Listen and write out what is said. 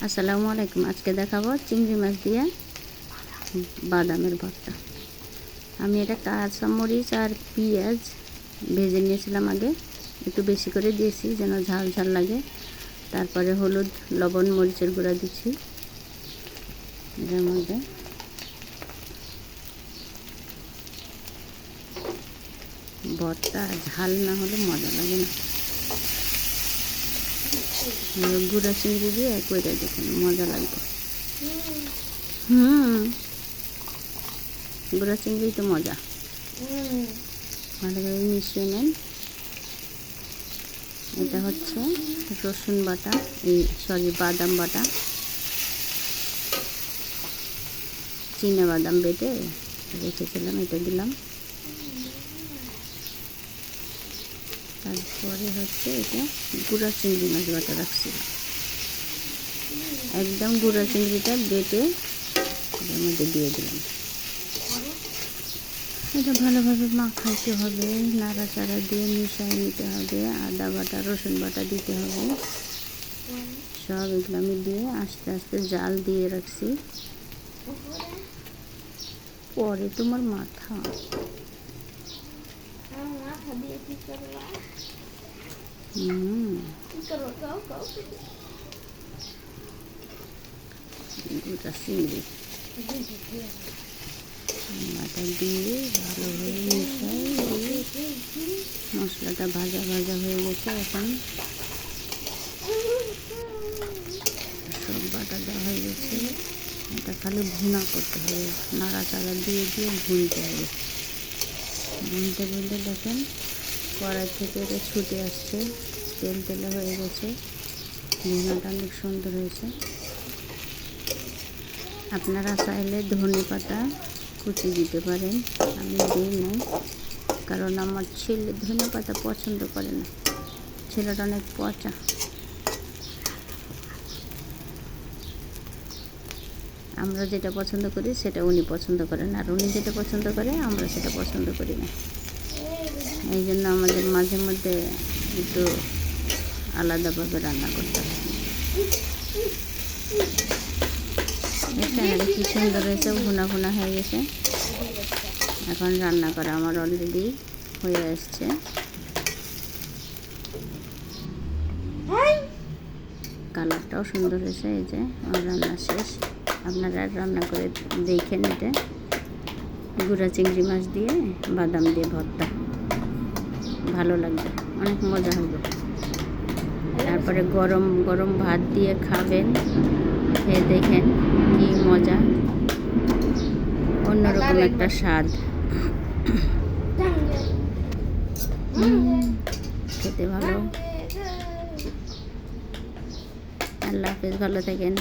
আসসালামু আলাইকুম। আজকে দেখাবো চিংড়ি মাছ দিয়ে বাদামের ভর্তা। আমি এটা কাঁচামরিচ আর পেঁয়াজ ভেজে নিয়েছিলাম আগে, একটু বেশি করে দিয়েছি যেন ঝাল ঝাল লাগে। তারপরে হলুদ, লবণ, মরিচের গুঁড়া দিচ্ছি এটার মধ্যে। ভর্তা ঝাল না হলে মজা লাগে না। গুঁড়া চিংড়ি দিয়ে কইরা দেখুন, মজা লাগবে। গুঁড়া চিংড়ি তো মজা। ভালোভাবে মিশিয়ে নেন। এটা হচ্ছে রসুন বাটা, বাদাম বাটা, চীনা বাদাম বেটে রেখেছিলাম, এটা দিলাম। তারপরে হচ্ছে এটা গুঁড়া চিংড়ি মাছ বাটা রাখছিলাম, একদম গুঁড়া চিংড়িটা বেটে এর মধ্যে দিয়ে দিলাম। এটা ভালোভাবে মাখাইতে হবে, নাড়াচাড়া দিয়ে মিশিয়ে নিতে হবে। আদা বাটা, রসুন বাটা দিতে হবে। সব এগুলো আমি দিয়ে আস্তে আস্তে জাল দিয়ে রাখছি। পরে তোমার মাথা গোটা চিংড়ি মাথা দিয়ে ভালোভাবে মিশাই। মশলাটা ভাজা ভাজা হয়ে গেছে। এখন সব বাটা দেওয়া হয়ে গেছে। এটা খালি ভুনা করতে হবে, নাড়াচাড়া দিয়ে দিয়ে ভুনতে হবে। ভুনতে ভুনতে দেখেন কড়াই থেকে এটা ছুটে আসছে, তেল তেলে হয়ে গেছে। ভুনাটা অনেক সুন্দর হয়েছে। আপনারা চাইলে ধনে পাতা কুচি দিতে পারেন, আমি দিই নাই, কারণ আমার ছেলে ধনে পাতা পছন্দ করে না। ছেলেটা অনেক পচা। আমরা যেটা পছন্দ করি সেটা উনি পছন্দ করেন, আর উনি যেটা পছন্দ করে আমরা সেটা পছন্দ করি না। এই জন্য আমাদের মাঝে মধ্যে একটু আলাদাভাবে রান্না করতে হয়। এখানে কি সুন্দর হয়েছে, ভুনা ভুনা হয়ে গেছে। এখন রান্না করা আমার অলরেডি হয়ে আসছে। কালারটাও সুন্দর হয়েছে। এই যে আমার রান্না শেষ। আপনারা রান্না করে দেখেন। এটা গুঁড়া চিংড়ি মাছ দিয়ে বাদাম দিয়ে ভর্তা, ভালো লাগবে, অনেক মজা হবে। তারপরে গরম গরম ভাত দিয়ে খাবেন, খেয়ে দেখেন কি মজা, অন্যরকম একটা স্বাদ। খেতে ভালো। আল্লাহ হাফেজ, ভালো থাকেন।